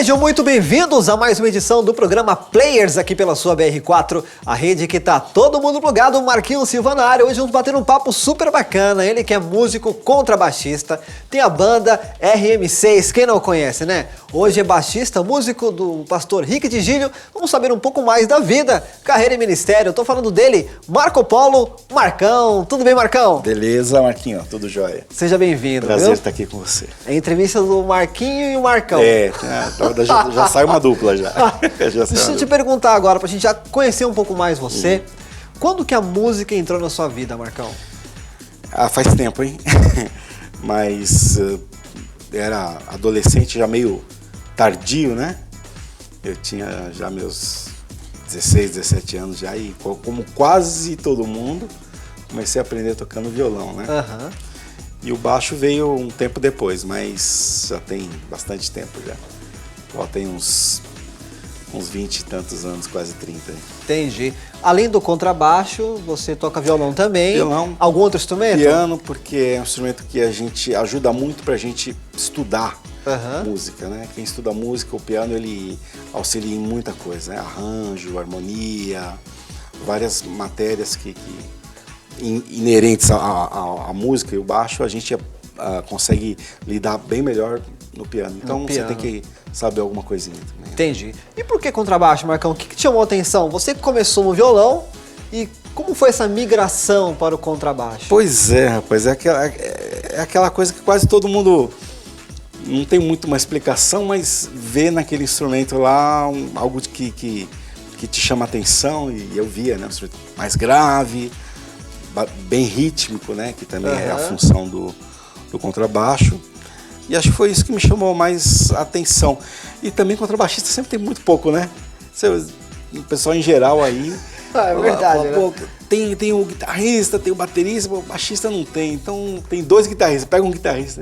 Sejam muito bem-vindos a mais uma edição do programa Players aqui pela sua BR4, a rede que tá todo mundo plugado, Marquinhos Silva na área. Hoje vamos bater um papo super bacana, ele que é músico contrabaixista, tem a banda RM6, quem não conhece, né? Hoje é baixista, músico do pastor Rick de Gílio. Vamos saber um pouco mais da vida, carreira e ministério. Eu tô falando dele, Marco Polo Marcão. Tudo bem, Marcão? Beleza, Marquinho, tudo jóia. Seja bem-vindo. Prazer estar aqui com você. É a entrevista do Marquinho e o Marcão. Já sai uma dupla já. Deixa eu te perguntar agora, pra gente já conhecer um pouco mais você. Quando que a música entrou na sua vida, Marcão? Faz tempo, hein? Mas era adolescente já meio tardio, né? Eu tinha já meus 16, 17 anos já e como quase todo mundo, comecei a aprender tocando violão, né? Aham. E o baixo veio um tempo depois, mas já tem bastante tempo já. Ó, tem uns 20 e tantos anos, quase 30. Entendi. Além do contrabaixo, você toca violão também? Violão. Algum outro instrumento? Piano, porque é um instrumento que a gente ajuda muito pra gente estudar música, né? Quem estuda música, o piano, ele auxilia em muita coisa, né? Arranjo, harmonia, várias matérias que inerentes à música, e o baixo a gente consegue lidar bem melhor no piano. Então você tem que saber alguma coisinha também. Entendi. E por que contrabaixo, Marcão? O que te chamou a atenção? Você começou no violão e como foi essa migração para o contrabaixo? Pois é, rapaz, é aquela coisa que quase todo mundo não tem muito uma explicação, mas vê naquele instrumento lá algo que te chama a atenção, e eu via, né, um instrumento mais grave, bem rítmico, né, que também é a função do contrabaixo. E acho que foi isso que me chamou mais a atenção. E também contrabaixista sempre tem muito pouco, né? O pessoal em geral aí... É verdade, né? Pô, tem o guitarrista, tem o baterista, o baixista não tem. Então tem dois guitarristas, pega um guitarrista.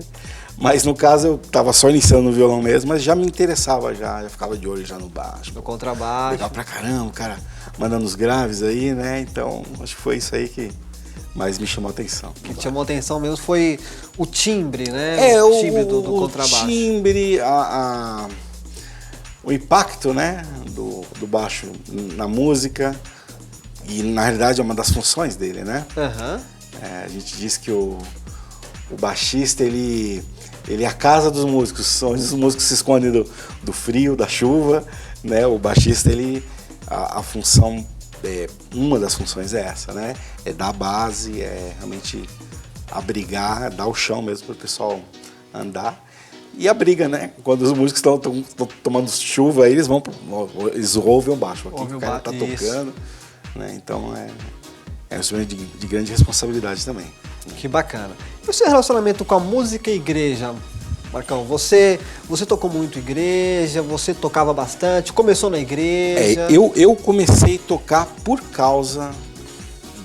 Mas no caso eu tava só iniciando no violão mesmo, mas já me interessava, já ficava de olho já no baixo. No contrabaixo. Legal pra caramba, o cara mandando os graves aí, né? Então acho que foi isso aí que mais me chamou a atenção. O que te chamou a atenção mesmo foi o timbre, né? O timbre do contrabaixo. O timbre, o impacto, né, do baixo na música, e na realidade é uma das funções dele, né? A gente diz que o baixista, ele é a casa dos músicos, onde os músicos se escondem do frio, da chuva, né? O baixista, a função, uma das funções é essa, né? É dar a base, é realmente abrigar, dar o chão mesmo para o pessoal andar. E a briga, né? Quando os músicos estão tomando chuva, aí eles ouvem o baixo, aqui o cara está tocando, né? Então é um instrumento de grande responsabilidade também. Que bacana. E o seu relacionamento com a música e igreja, Marcão? Você tocou muito igreja, você tocava bastante, começou na igreja? Eu comecei a tocar por causa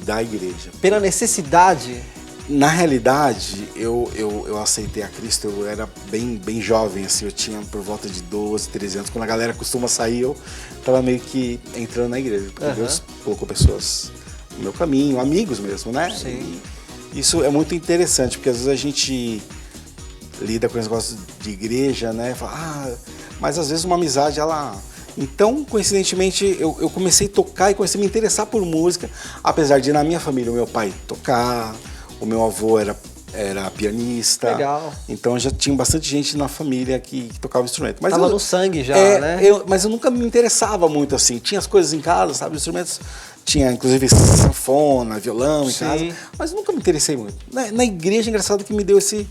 da igreja. Pela necessidade? Na realidade, eu aceitei a Cristo, eu era bem jovem, assim, eu tinha por volta de 12, 13 anos. Quando a galera costuma sair, eu estava meio que entrando na igreja, porque Deus colocou pessoas no meu caminho, amigos mesmo, né? Sim. E isso é muito interessante, porque às vezes a gente lida com esse negócio de igreja, né? Fala, mas às vezes uma amizade, ela... Então, coincidentemente, eu comecei a tocar e comecei a me interessar por música, apesar de na minha família o meu pai tocar, o meu avô era pianista. Legal. Então já tinha bastante gente na família que tocava instrumento. Mas tava no sangue já, né? Mas eu nunca me interessava muito assim. Tinha as coisas em casa, sabe? Os instrumentos. Tinha inclusive sanfona, violão em casa. Mas eu nunca me interessei muito. Na igreja, engraçado que me deu esse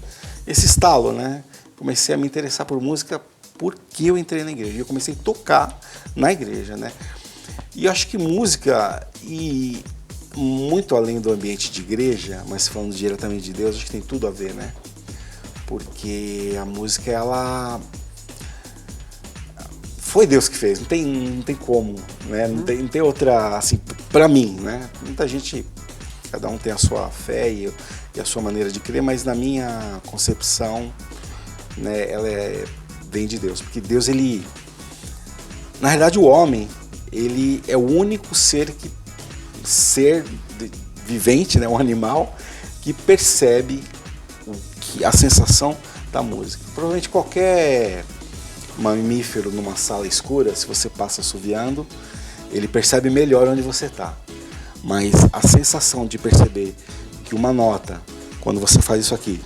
estalo, né? Comecei a me interessar por música porque eu entrei na igreja. Eu comecei a tocar na igreja, né? E eu acho que música, e muito além do ambiente de igreja, mas falando diretamente de Deus, acho que tem tudo a ver, né? Porque a música, ela foi Deus que fez, não tem como, né? Não tem outra, assim, pra mim, né? Muita gente, cada um tem a sua fé e a sua maneira de crer, mas na minha concepção, né, ela vem de Deus, porque Deus, ele, na realidade, o homem, ele é o único ser vivente, né, um animal, que percebe a sensação da música. Provavelmente qualquer mamífero numa sala escura, se você passa assoviando, ele percebe melhor onde você está. Mas a sensação de perceber que uma nota, quando você faz isso aqui,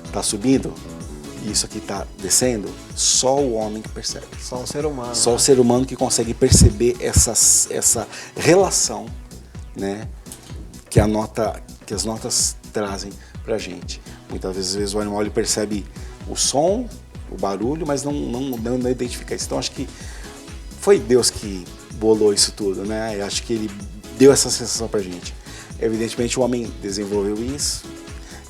está subindo e isso aqui está descendo, só o homem que percebe. Só o ser humano. Só o ser humano que consegue perceber essa relação, né, que as notas trazem pra gente. Muitas vezes o animal ele percebe o som, o barulho, mas não identifica isso. Então acho que foi Deus que bolou isso tudo, né? Eu acho que ele deu essa sensação pra gente. Evidentemente o homem desenvolveu isso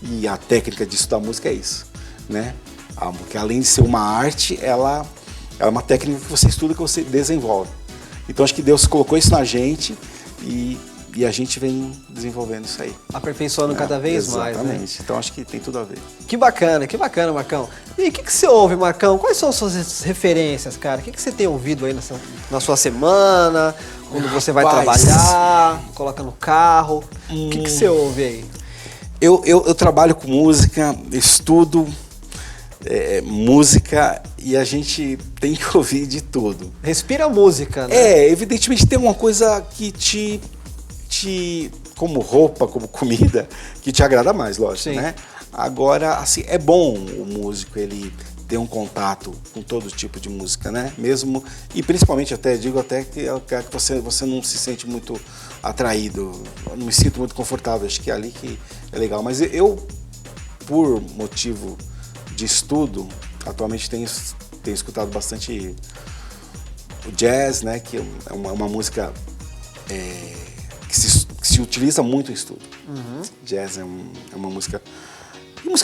e a técnica de estudar música é isso, né? Porque além de ser uma arte, ela é uma técnica que você estuda, que você desenvolve. Então acho que Deus colocou isso na gente e a gente vem desenvolvendo isso aí. Aperfeiçoando cada vez mais, né? Exatamente. Então acho que tem tudo a ver. Que bacana, Marcão. E o que você ouve, Marcão? Quais são as suas referências, cara? O que você tem ouvido aí na sua semana? Quando você vai trabalhar, coloca no carro? O que você ouve aí? Eu trabalho com música, estudo música e a gente tem que ouvir de tudo. Respira música, né? Evidentemente tem uma coisa que te como roupa, como comida, que te agrada mais, lógico, né? Agora, assim, é bom o músico, ele ter um contato com todo tipo de música, né? Mesmo, e principalmente digo até que você não se sente muito atraído, eu não me sinto muito confortável, acho que é ali que é legal. Mas eu, por motivo de estudo, atualmente tenho escutado bastante o jazz, né? Que é uma música que se utiliza muito em estudo. Uhum. Jazz é uma música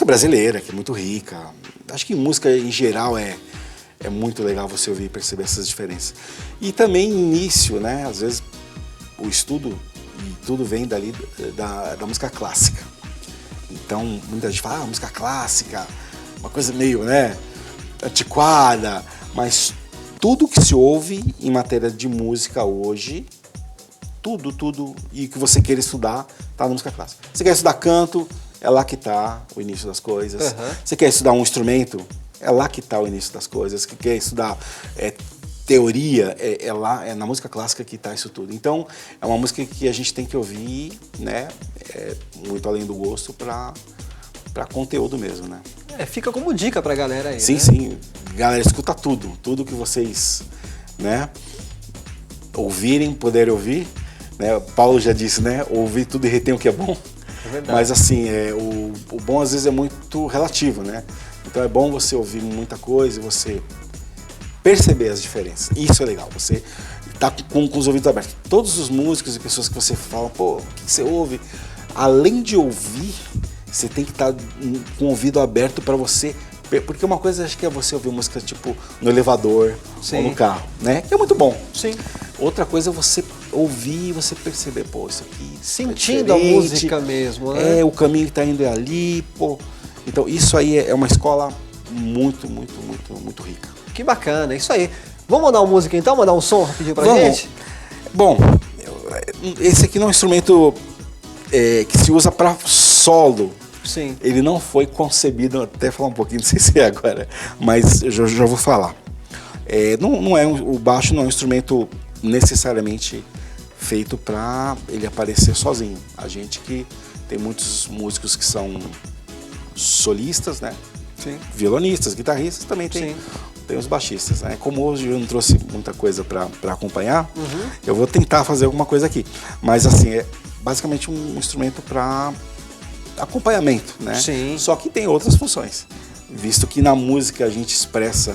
brasileira, que é muito rica. Acho que música em geral é muito legal você ouvir e perceber essas diferenças. E também início, né? Às vezes o estudo e tudo vem dali da música clássica. Então muita gente fala, música clássica, uma coisa meio, né, antiquada, mas tudo que se ouve em matéria de música hoje, tudo, e que você queira estudar, tá na música clássica. Você quer estudar canto, é lá que tá o início das coisas. Uhum. Você quer estudar um instrumento, é lá que tá o início das coisas. Você quer estudar teoria, é na música clássica que tá isso tudo. Então, é uma música que a gente tem que ouvir, né, muito além do gosto, para conteúdo mesmo, né? Fica como dica pra galera aí, sim, né? Sim. Galera, escuta tudo que vocês, né, ouvirem, puderem ouvir, né? Paulo já disse, né, ouvir tudo e reter o que é bom. É verdade. Mas assim, o bom às vezes é muito relativo, né? Então é bom você ouvir muita coisa e você perceber as diferenças. Isso é legal, você tá com os ouvidos abertos. Todos os músicos e pessoas que você fala, pô, o que você ouve? Além de ouvir, você tem que estar com o ouvido aberto para você, porque uma coisa acho que é você ouvir música tipo no elevador, sim, ou no carro, né? Que é muito bom. Sim. Outra coisa é você ouvir e você perceber, pô, isso aqui sentindo a música mesmo, né? O caminho que tá indo é ali, pô. Então isso aí é uma escola muito rica. Que bacana, isso aí. Vamos mandar uma música então, mandar um som rapidinho pra gente? Bom, esse aqui não é um instrumento que se usa para solo. Sim. Ele não foi concebido, até falar um pouquinho, não sei se é agora, mas eu já vou falar. O baixo não é um instrumento necessariamente feito para ele aparecer sozinho. A gente que tem muitos músicos que são solistas, né? Sim. Violonistas, guitarristas, também tem os baixistas, né? Como hoje eu não trouxe muita coisa para acompanhar, eu vou tentar fazer alguma coisa aqui. Mas assim, é basicamente um instrumento para acompanhamento, né? Sim. Só que tem outras funções, visto que na música a gente expressa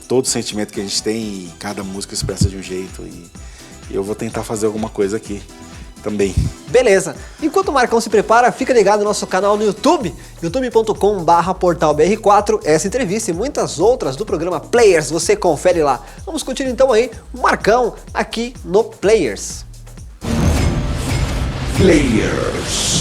todo o sentimento que a gente tem e cada música expressa de um jeito, e eu vou tentar fazer alguma coisa aqui também. Beleza. Enquanto o Marcão se prepara, fica ligado no nosso canal no YouTube, youtube.com/portalbr4. Essa entrevista e muitas outras do programa Players, você confere lá. Vamos curtir então aí o Marcão aqui no Players. Players.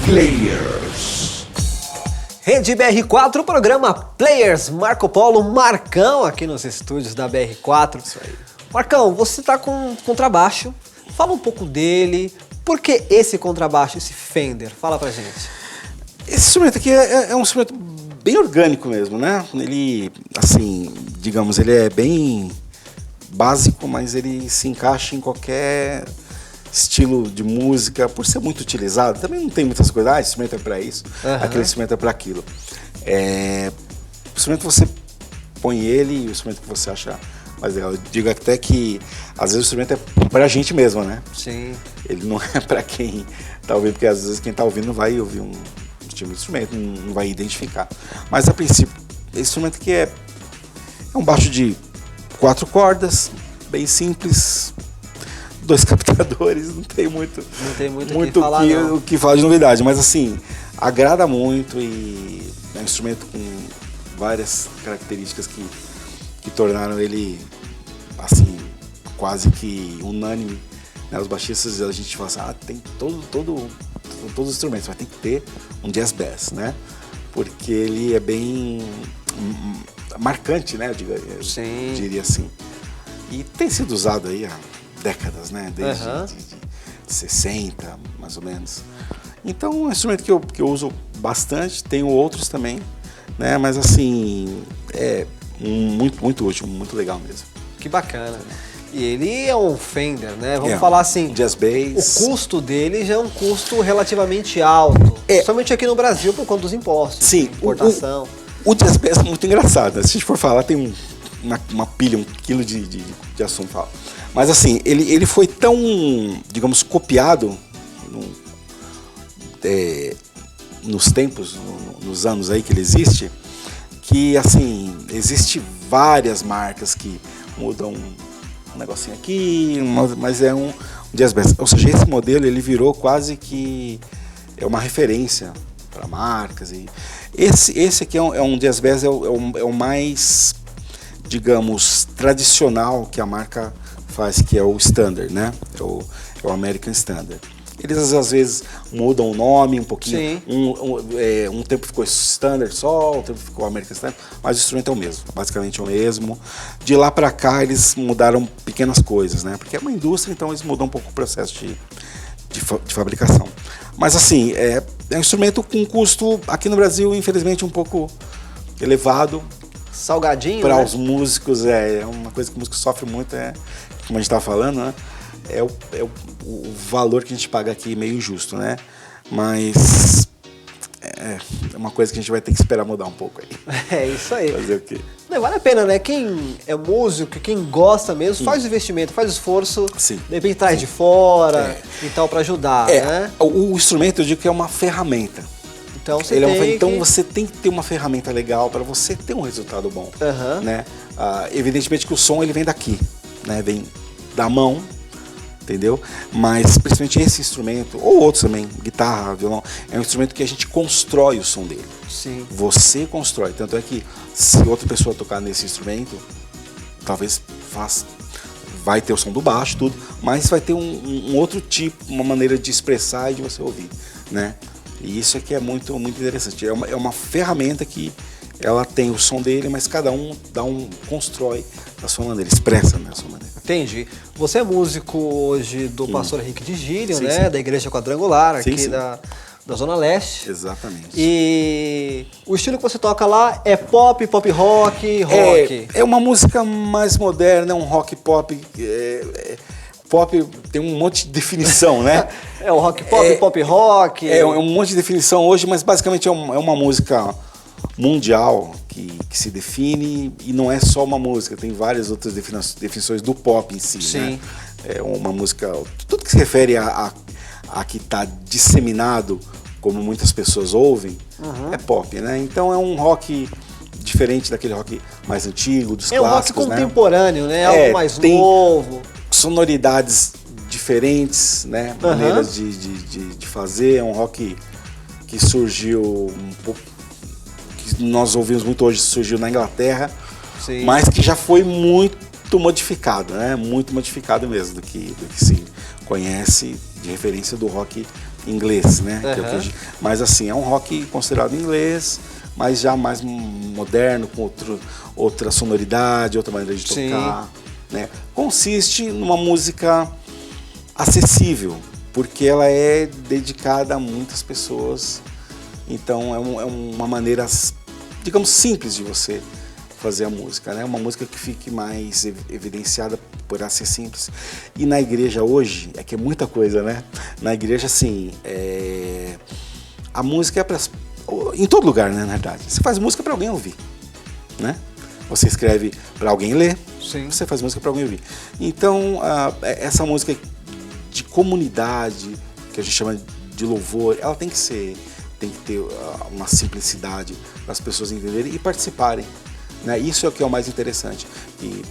Players. Rede BR4, programa Players, Marco Polo, Marcão aqui nos estúdios da BR4. Isso aí. Marcão, você tá com contrabaixo, fala um pouco dele, por que esse contrabaixo, esse Fender? Fala pra gente. Esse instrumento aqui é um instrumento bem orgânico mesmo, né? Ele, assim, digamos, ele é bem básico, mas ele se encaixa em qualquer estilo de música, por ser muito utilizado. Também não tem muitas coisas, esse instrumento é para isso, aquele instrumento é para aquilo. O instrumento você põe ele e o instrumento que você acha mais legal. Eu digo até que, às vezes, o instrumento é pra gente mesmo, né? Sim. Ele não é pra quem tá ouvindo, porque às vezes quem tá ouvindo não vai ouvir um tipo de instrumento, não vai identificar. Mas, a princípio, esse instrumento aqui é um baixo de 4 cordas, bem simples, 2 captadores, não tem muito o que falar de novidade, mas assim, agrada muito e é um instrumento com várias características que tornaram ele, assim, quase que unânime, né? Os baixistas, a gente fala assim, tem todos os instrumentos, mas tem que ter um jazz bass, né? Porque ele é bem marcante, né? Eu diria assim. E tem sido usado aí há décadas, né? Desde de 60, mais ou menos. Então, é um instrumento que eu uso bastante, tenho outros também, né? Mas assim, é muito útil, muito legal mesmo. Que bacana. E ele é um Fender, né? Vamos falar assim, jazz bass. O custo dele já é um custo relativamente alto, principalmente aqui no Brasil por conta dos impostos, sim, importação. O jazz bass é muito engraçado, né? Se a gente for falar, tem uma pilha, 1 quilo de assunto fala. Mas assim, ele foi tão, digamos, copiado nos tempos, nos anos aí que ele existe, que assim, existe várias marcas que mudam um negocinho aqui, mas é um jazz bass. Ou seja, esse modelo ele virou quase que uma referência para marcas. E esse aqui é um jazz bass, é o mais, digamos, tradicional que a marca faz, que é o Standard, né? É o American Standard. Eles às vezes mudam o nome um pouquinho. Um tempo ficou Standard só, um tempo ficou American Standard, mas o instrumento é o mesmo, basicamente é o mesmo. De lá para cá eles mudaram pequenas coisas, né? Porque é uma indústria, então eles mudam um pouco o processo de fabricação. Mas assim, é um instrumento com custo aqui no Brasil, infelizmente, um pouco elevado. Salgadinho, para né? os músicos, é uma coisa que o músico sofre muito, como a gente estava falando, né? É o valor que a gente paga aqui meio injusto, né? Mas é uma coisa que a gente vai ter que esperar mudar um pouco aí. É isso aí. Fazer o quê? Não, vale a pena, né? Quem é músico, quem gosta mesmo, faz o investimento, faz o esforço, Sim. de repente traz de fora e tal para ajudar, né? O instrumento, eu digo que é uma ferramenta. Então você tem que ter uma ferramenta legal para você ter um resultado bom, né? Evidentemente que o som ele vem daqui, né? Vem da mão, entendeu? Mas principalmente esse instrumento, ou outros também, guitarra, violão, é um instrumento que a gente constrói o som dele. Sim. Você constrói. Tanto é que se outra pessoa tocar nesse instrumento, talvez vai ter o som do baixo, tudo, mas vai ter um outro tipo, uma maneira de expressar e de você ouvir, né? E isso aqui é muito, muito interessante. É uma ferramenta que ela tem o som dele, mas cada um constrói da sua maneira, expressa da sua maneira. Entendi. Você é músico hoje do pastor Henrique de Gílio, Sim, né? sim. Da Igreja Quadrangular, aqui Sim. da Zona Leste. Exatamente. E o estilo que você toca lá é pop rock. É uma música mais moderna, um rock pop. pop tem um monte de definição, né? É o rock pop, pop rock. É um monte de definição hoje, mas basicamente é uma música mundial que se define, e não é só uma música, tem várias outras definições do pop em si, Sim. né? É uma música, tudo que se refere a que está disseminado, como muitas pessoas ouvem, é pop, né? Então é um rock diferente daquele rock mais antigo, dos clássicos, um rock contemporâneo, né? Algo mais tem novo. Sonoridades diferentes, né? Maneiras de fazer. É um rock que surgiu um pouco, que nós ouvimos muito hoje, surgiu na Inglaterra, Sim. mas que já foi muito modificado, né? Muito modificado mesmo do que se conhece de referência do rock inglês, né? Que é o que mas assim, é um rock considerado inglês, mas já mais moderno, com outra sonoridade, outra maneira de tocar, né? Consiste numa música acessível, porque ela é dedicada a muitas pessoas, então é uma maneira, digamos, simples de você fazer a música, né? Uma música que fique mais evidenciada por ela ser simples. E na igreja hoje, é que é muita coisa, né? Na igreja, assim, a música é para... Em todo lugar, né, na verdade. Você faz música para alguém ouvir, né? Você escreve para alguém ler, você faz música para alguém ouvir. Então, essa música de comunidade, que a gente chama de louvor, ela tem que ter uma simplicidade para as pessoas entenderem e participarem, né? Isso é o que é o mais interessante. E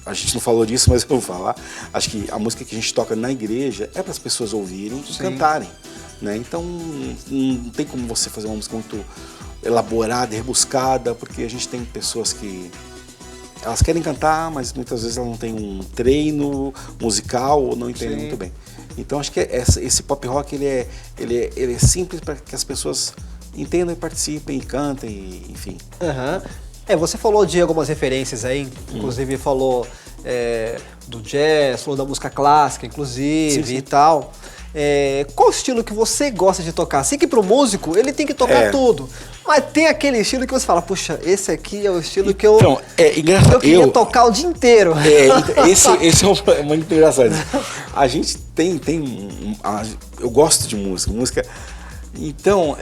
a gente não falou disso, mas eu vou falar. Acho que a música que a gente toca na igreja é para as pessoas ouvirem e cantarem, né? Então não tem como você fazer uma música muito elaborada e rebuscada, porque a gente tem pessoas que elas querem cantar, mas muitas vezes elas não têm um treino musical ou não entendem muito bem. Então acho que esse pop rock ele é simples para que as pessoas entendam e participem e cantem, enfim. Você falou de algumas referências aí, inclusive falou do jazz, falou da música clássica, inclusive, e tal. Qual o estilo que você gosta de tocar? Sei que pro músico ele tem que tocar tudo, mas tem aquele estilo que você fala, puxa, esse aqui é o estilo que eu, então, engraçado. Eu queria tocar o dia inteiro. Esse é muito engraçado. A gente eu gosto de música, então,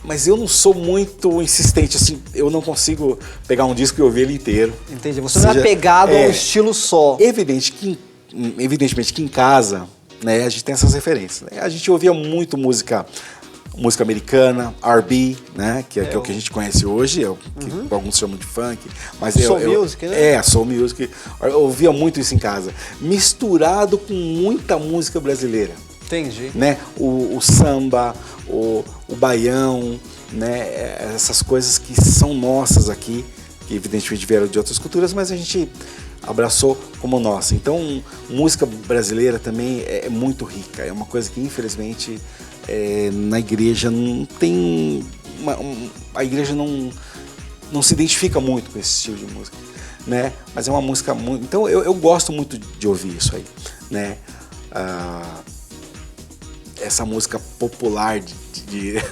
mas eu não sou muito insistente, assim, eu não consigo pegar um disco e ouvir ele inteiro. Entendi, você não é apegado a um estilo só. Evidentemente que em casa, né, a gente tem essas referências, né? A gente ouvia muito música americana, R&B, né, que é o que a gente conhece hoje, é o que alguns chamam de funk, mas soul music, né? Soul music. Eu ouvia muito isso em casa, misturado com muita música brasileira. Entendi. Né? O samba, o baião, né? Essas coisas que são nossas aqui, que evidentemente vieram de outras culturas, mas a gente abraçou como nossa. Então, música brasileira também é muito rica. É uma coisa que, infelizmente, na igreja não tem... a igreja não se identifica muito com esse estilo de música, né? Mas é uma música muito... Então, eu gosto muito de ouvir isso aí, né? Essa música popular de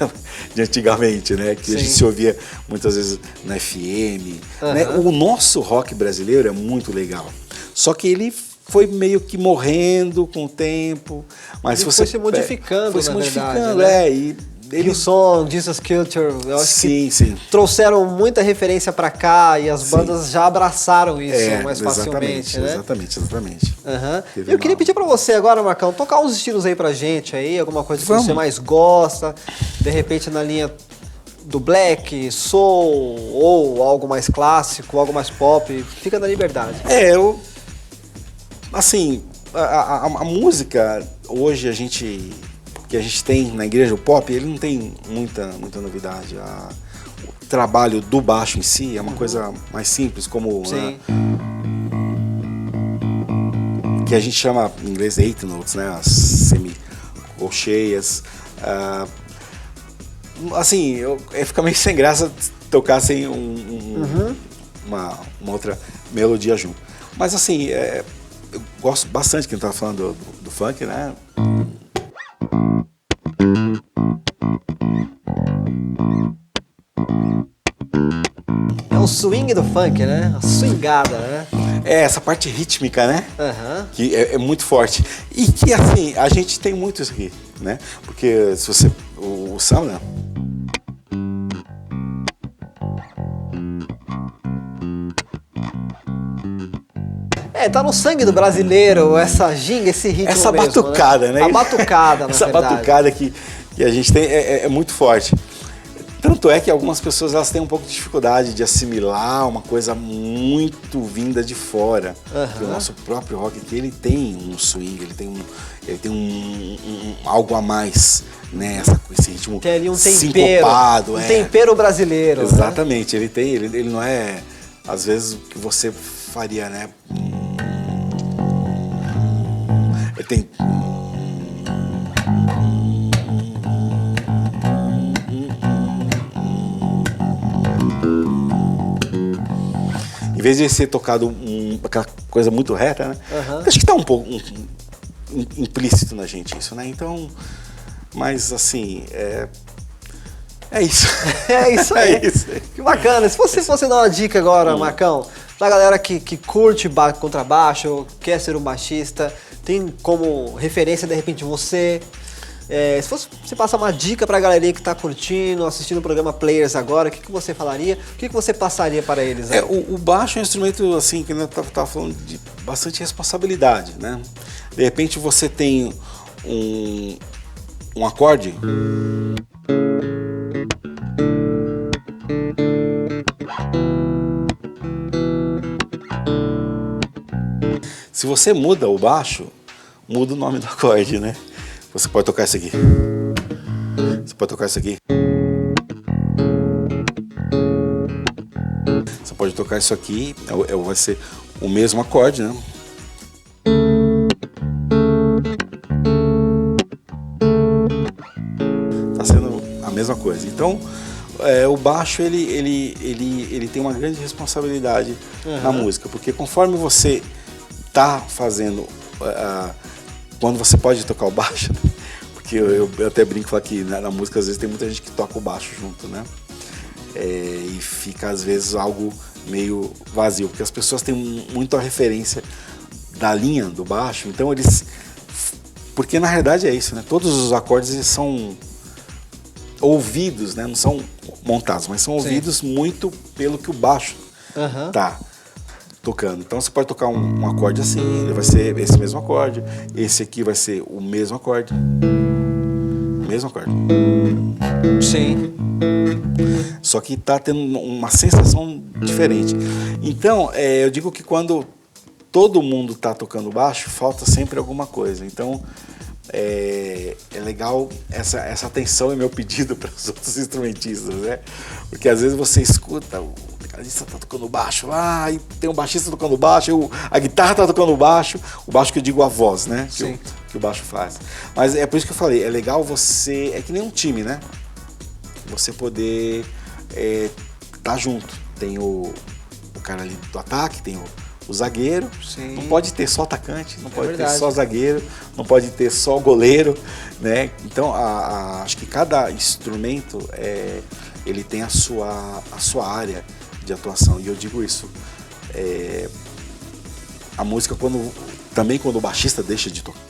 antigamente, né? Que a gente se ouvia muitas vezes na FM. Né? O nosso rock brasileiro é muito legal. Só que ele foi meio que morrendo com o tempo. Mas ele foi se modificando, foi se modificando, né? E o som, Jesus Culture, eu acho que trouxeram muita referência pra cá e as bandas já abraçaram isso mais facilmente, né? Exatamente. Eu queria pedir pra você agora, Marcão, tocar uns estilos aí pra gente aí, alguma coisa que você mais gosta, de repente na linha do black, soul, ou algo mais clássico, algo mais pop, fica na liberdade. Assim, a música hoje que a gente tem na igreja, o pop, ele não tem muita novidade. O trabalho do baixo em si é uma coisa mais simples, como que a gente chama em inglês 8 notes, né? As semicolcheias. Assim, fica meio sem graça tocar sem uma outra melodia junto. Mas assim, eu gosto bastante, que a gente estava falando do funk, né? É o swing do funk, né? A swingada, né? Essa parte rítmica, né? que é muito forte. E que, assim, a gente tem muito isso aqui, né? Porque se você... O samba... Tá no sangue do brasileiro, essa ginga, esse ritmo essa mesmo, batucada, né? A batucada, na essa verdade. batucada que a gente tem é muito forte. Tanto é que algumas pessoas elas têm um pouco de dificuldade de assimilar uma coisa muito vinda de fora. Porque o nosso próprio rock aqui, ele tem um swing, ele tem algo a mais, né? Esse ritmo tem ali um sincopado. Um tempero brasileiro. Exatamente, né? ele não é, às vezes, o que você faria, né? Ele tem... Em vez de ser tocado aquela coisa muito reta, né? Acho que tá um pouco implícito na gente isso, né? Então, mas assim, é isso. É isso aí. É isso. Que bacana. Se você fosse dar uma dica agora, Marcão, pra galera que curte contrabaixo, quer ser um baixista, tem como referência, de repente, você... se fosse você passar uma dica pra galerinha que tá curtindo, assistindo o programa Players agora, o que você falaria? O que você passaria para eles? Né? O baixo é um instrumento, assim, que eu tava falando de bastante responsabilidade, né? De repente você tem um acorde... Se você muda o baixo, muda o nome do acorde, né? Você pode tocar isso aqui. Você pode tocar isso aqui. Você pode tocar isso aqui, vai ser o mesmo acorde, né? Tá sendo a mesma coisa. Então, o baixo, ele tem uma grande responsabilidade na música, porque conforme você tá fazendo, quando você pode tocar o baixo, né? Porque eu até brinco falar que na música às vezes tem muita gente que toca o baixo junto, né? E fica às vezes algo meio vazio, porque as pessoas têm muito a referência da linha do baixo, então porque na realidade é isso, né? Todos os acordes eles são ouvidos, né? Não são montados, mas são ouvidos muito pelo que o baixo tá tocando. Então você pode tocar um acorde assim, ele vai ser esse mesmo acorde, esse aqui vai ser o mesmo acorde. Mesmo acorde. Sim. Só que tá tendo uma sensação diferente. Então, eu digo que quando todo mundo tá tocando baixo, falta sempre alguma coisa. Então, é legal essa atenção, é meu pedido para os outros instrumentistas, né? Porque às vezes você escuta o guitarrista tá tocando baixo lá, e tem um baixista tocando baixo, a guitarra tá tocando baixo, o baixo que eu digo a voz, né? Que o baixo faz. Mas é por isso que eu falei, é legal você, é que nem um time, né? Você poder tá junto. Tem o cara ali do ataque, tem o zagueiro. Sim. Não pode ter só atacante, não pode ter só zagueiro, não pode ter só goleiro, né? Então, acho que cada instrumento ele tem a sua área de atuação. E eu digo isso. A música, também quando o baixista deixa de tocar.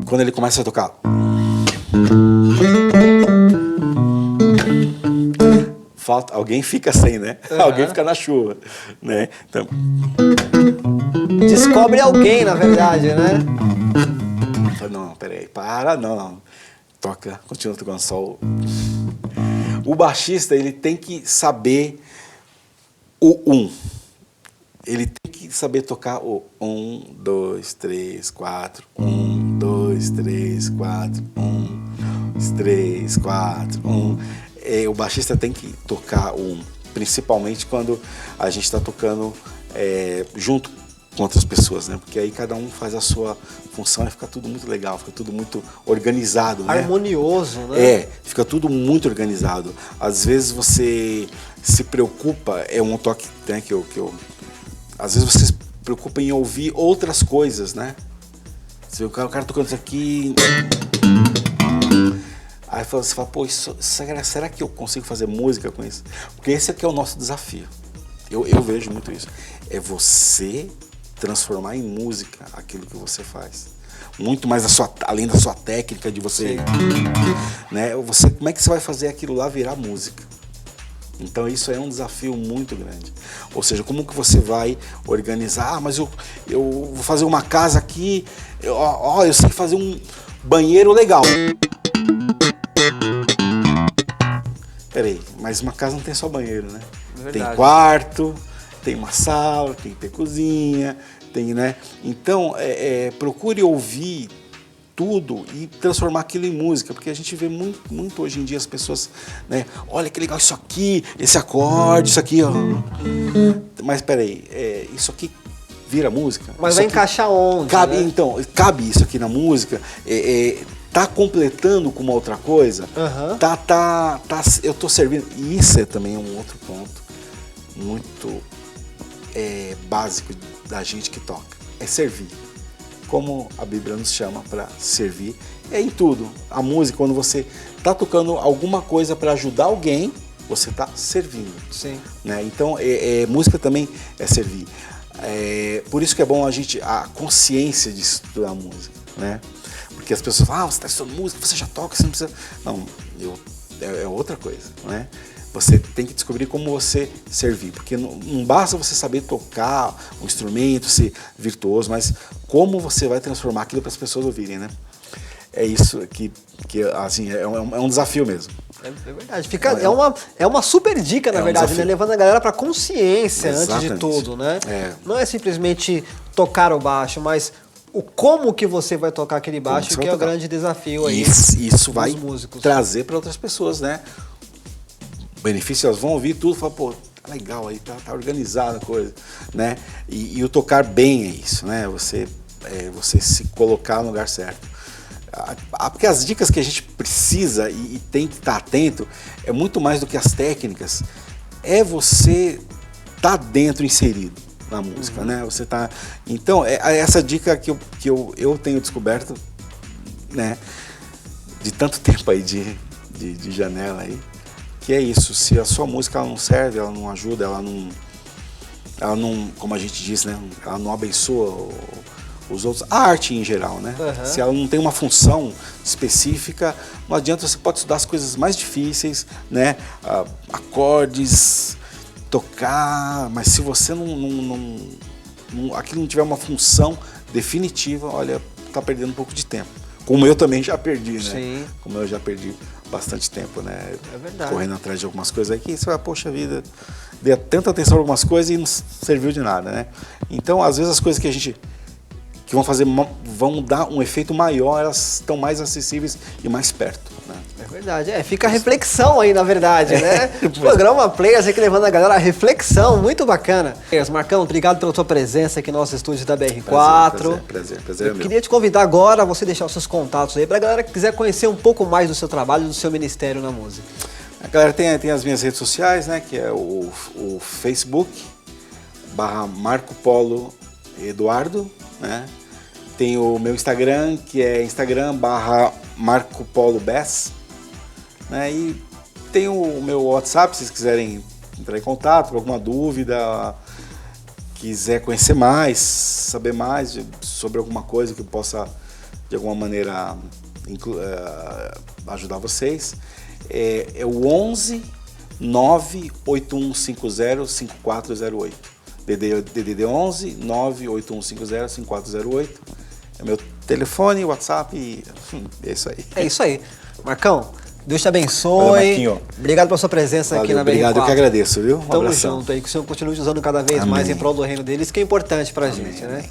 Quando ele começa a tocar. Alguém fica sem, né? Alguém fica na chuva, né? Então... Descobre alguém, na verdade, né? Não, peraí, não. Toca, continua tocando só o baixista, ele tem que saber o ele tem que saber tocar o 1, 2, 3, 4, 1, 2, 3, 4, 1, 2, 3, 4, 1. O baixista tem que tocar o 1, principalmente quando a gente está tocando junto com outras pessoas, né? Porque aí cada um faz a sua função e fica tudo muito legal, fica tudo muito organizado, né? Harmonioso, né? Fica tudo muito organizado. Às vezes você se preocupa, um toque, né, que eu às vezes você se preocupa em ouvir outras coisas, né? Você vê o cara tocando isso aqui, Aí você fala, pô, será que eu consigo fazer música com isso? Porque esse aqui é o nosso desafio. Eu vejo muito isso. É você transformar em música aquilo que você faz. Muito mais além da sua técnica de você, né? Como é que você vai fazer aquilo lá virar música? Então isso é um desafio muito grande. Ou seja, como que você vai organizar? Mas eu vou fazer uma casa aqui, eu sei fazer um banheiro legal. Peraí, mas uma casa não tem só banheiro, né? Verdade. Tem quarto, tem uma sala, tem que ter cozinha, tem, né? Então, procure ouvir tudo e transformar aquilo em música, porque a gente vê muito hoje em dia as pessoas, né? Olha que legal isso aqui, esse acorde, isso aqui, ó. Mas peraí, isso aqui vira música? Mas isso vai aqui encaixar onde? cabe, né? Então, cabe isso aqui na música? Tá completando com uma outra coisa? Eu tô servindo. E isso também um outro ponto muito básico da gente que toca. É servir. Como a Bíblia nos chama para servir. É em tudo. A música, quando você tá tocando alguma coisa para ajudar alguém, você tá servindo. Sim. Né? Então, música também é servir. Por isso que é bom a consciência de estudar música, né? Porque as pessoas falam, você está estudando música, você já toca, você não precisa... Não, é outra coisa, né? Você tem que descobrir como você servir, porque não basta você saber tocar um instrumento, ser virtuoso, mas como você vai transformar aquilo para as pessoas ouvirem, né? É isso que assim, é um desafio mesmo. É verdade. É uma super dica, na verdade, né? Levando a galera para consciência. Exatamente. Antes de tudo, né? Não é simplesmente tocar o baixo, mas o como que você vai tocar aquele baixo, que é o grande desafio aí. Isso vai músicos. Trazer para outras pessoas, né? Benefício, elas vão ouvir tudo e falar, pô, tá legal aí, tá organizada a coisa, né? E o tocar bem é isso, né? Você se colocar no lugar certo. Porque as dicas que a gente precisa e tem que estar atento é muito mais do que as técnicas, é você estar dentro, inserido na música, né? Você tá... Então, essa dica que eu tenho descoberto, né? De tanto tempo aí de janela aí, que é isso, se a sua música ela não serve, ela não ajuda, ela não, como a gente diz, né? Ela não abençoa os outros, a arte em geral, né? Se ela não tem uma função específica, não adianta, você pode estudar as coisas mais difíceis, né? Acordes, tocar, mas se você aquilo não tiver uma função definitiva, olha, tá perdendo um pouco de tempo. Como eu também já perdi, né? Sim. Como eu já perdi bastante tempo, né? É verdade. Correndo atrás de algumas coisas aí que você vai, poxa vida, dei tanta atenção a algumas coisas e não serviu de nada, né? Então, às vezes as coisas que vão dar um efeito maior, elas estão mais acessíveis e mais perto, né? É verdade, fica a reflexão aí, na verdade, né? O programa Players aqui levando a galera a reflexão, muito bacana. Marcão, obrigado pela tua presença aqui no nosso estúdio da BR4. Prazer Eu queria te convidar agora a você deixar os seus contatos aí, pra galera que quiser conhecer um pouco mais do seu trabalho, do seu ministério na música. A galera tem as minhas redes sociais, né? Que é o Facebook, /Marco Polo Eduardo, né? Tem o meu Instagram, que é Instagram /Marco Polo Bess, né? E tem o meu WhatsApp, se vocês quiserem entrar em contato com alguma dúvida, quiser conhecer mais, saber mais sobre alguma coisa que eu possa, de alguma maneira, ajudar vocês, é o 11 98150 5408. DDD 11 98150 5408. É meu telefone, WhatsApp e é isso aí. É isso aí. Marcão, Deus te abençoe. Valeu, Marquinho. Obrigado pela sua presença. Valeu, aqui na BR4. Obrigado, eu que agradeço, viu? Tamo junto aí, que o Senhor continue te usando cada vez mais em prol do reino deles, que é importante pra gente, né?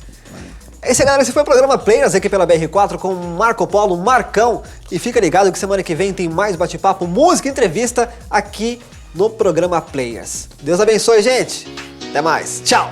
É isso aí, galera. Esse foi o programa Players aqui pela BR4 com o Marco Polo, Marcão. E fica ligado que semana que vem tem mais bate-papo, música e entrevista aqui no programa Players. Deus abençoe, gente. Até mais. Tchau.